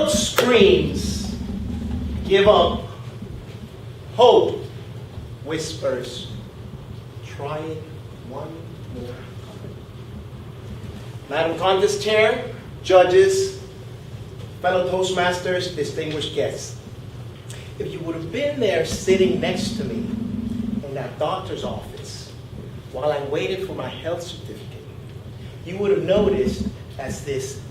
world screams, give up. Hope whispers, try it one more. Madam Contest Chair, judges, fellow Toastmasters, distinguished guests. If you would have been there sitting next to me in that doctor's office while I waited for my health certificate, you would have noticed as this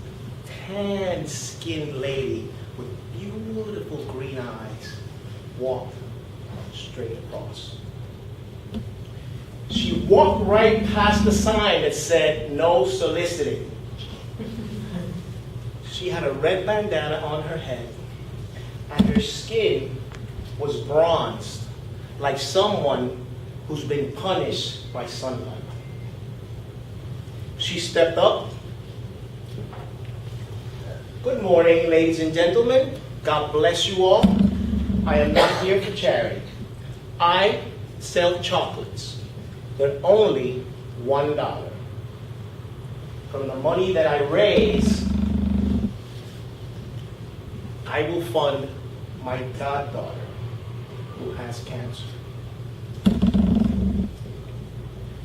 tan-skinned lady with beautiful green eyes walked straight across. She walked right past the sign that said, "No soliciting." She had a red bandana on her head, and her skin was bronzed, like someone who's been punished by sunlight. She stepped up. "Good morning, ladies and gentlemen. God bless you all. I am not here for charity. I sell chocolates. They're only $1. From the money that I raise, I will fund my goddaughter who has cancer."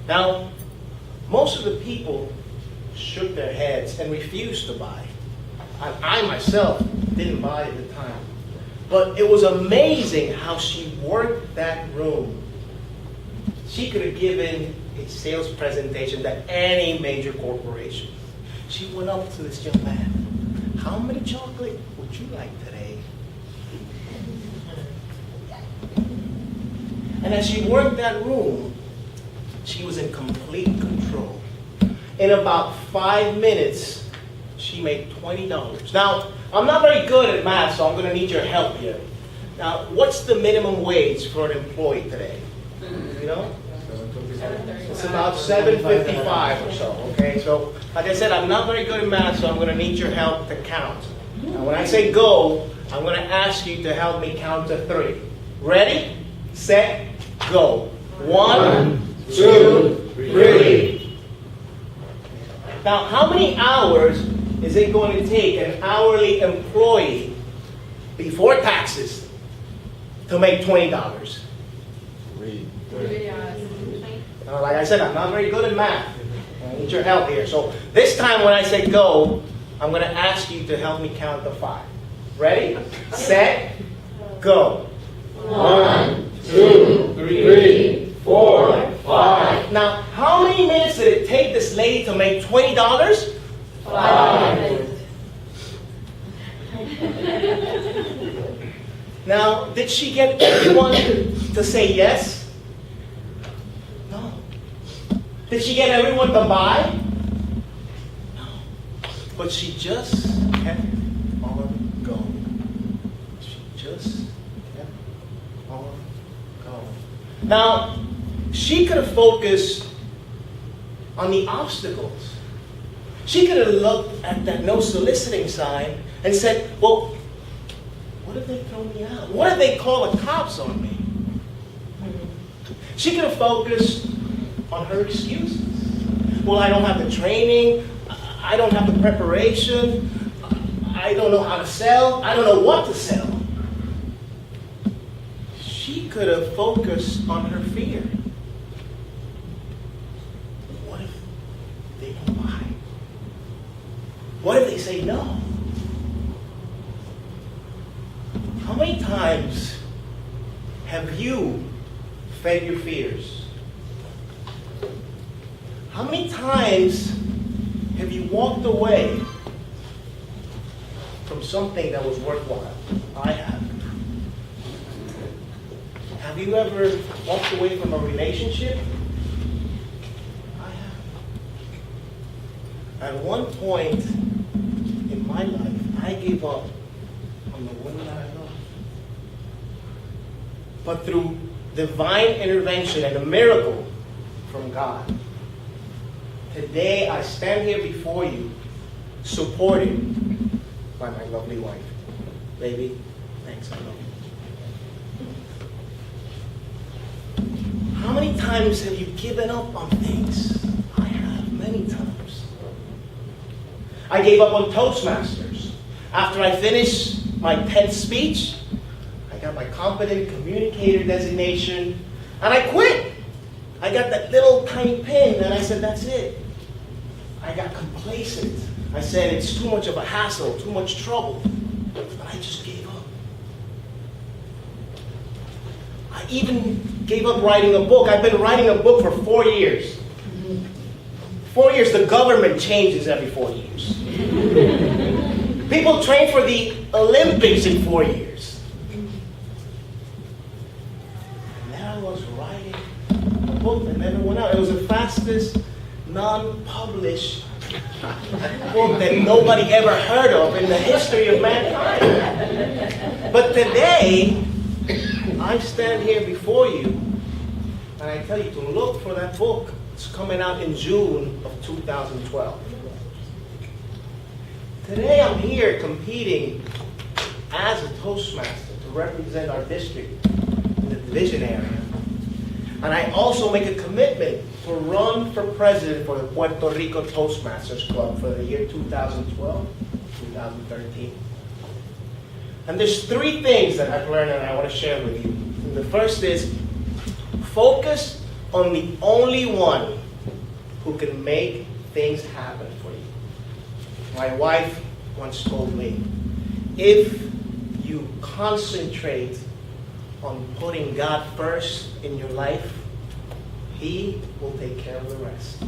Now, most of the people shook their heads and refused to buy. I myself didn't buy at the time. But it was amazing how she worked that room. She could have given a sales presentation to any major corporation. She went up to this young man. "How many chocolate would you like today?" And as she worked that room, she was in complete control. In about 5 minutes, she made $20. Now, I'm not very good at math, so I'm going to need your help here. Now, what's the minimum wage for an employee today? You know? It's about $7.55 or so, okay? So, like I said, I'm not very good at math, so I'm going to need your help to count. Now, when I say go, I'm going to ask you to help me count to 3. Ready, set, go. 1, 2, 3. Now, how many hours is it going to take an hourly employee before taxes to make $20? 3. Like I said, I'm not very good at math. I need your help here. So this time when I say go, I'm going to ask you to help me count to 5. Ready, set, go. 1, 2, 3, 4, 5. Now, how many minutes did it take this lady to make $20? 5. Now, did she get everyone to say yes? No. Did she get everyone to buy? No. But she just kept on going. She just kept on going. Now, she could have focused on the obstacles. She could have looked at that no soliciting sign and said, "Well, what if they throw me out? What if they call the cops on me?" She could have focused on her excuses. "Well, I don't have the training. I don't have the preparation. I don't know how to sell. I don't know what to sell." She could have focused on her fear. What if they don't buy? What if they say no? How many times have you fed your fears? How many times have you walked away from something that was worthwhile? I have. Have you ever walked away from a relationship? I have. At one point in my life, I gave up on the woman that I loved. But through divine intervention and a miracle from God, today I stand here before you, supported by my lovely wife. Baby, thanks, I love you. How many times have you given up on things? I have, many times. I gave up on Toastmasters. After I finished my 10th speech, I got my competent communicator designation, and I quit. I got that little tiny pin, and I said, that's it. I got complacent. I said, it's too much of a hassle, too much trouble. But I just gave up. I even gave up writing a book. I've been writing a book for 4 years. 4 years, the government changes every 4 years. People train for the Olympics in 4 years. And then I was writing a book that never went out. It was the fastest non-published book that nobody ever heard of in the history of mankind. But today, I stand here before you, and I tell you to look for that book. It's coming out in June of 2012. Today I'm here competing as a Toastmaster to represent our district in the division area. And I also make a commitment to run for president for the Puerto Rico Toastmasters Club for the year 2012-2013. And there's 3 things that I've learned and I want to share with you. And the first is focus on the only one who can make things happen for you. My wife once told me, if you concentrate on putting God first in your life, He will take care of the rest.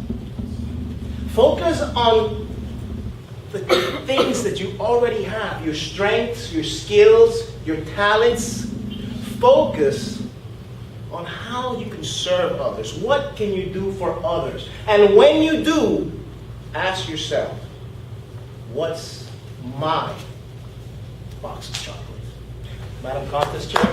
Focus on the things that you already have, your strengths, your skills, your talents. Focus on how you can serve others. What can you do for others? And when you do, ask yourself, what's my box of chocolate? Madam Contest Chair.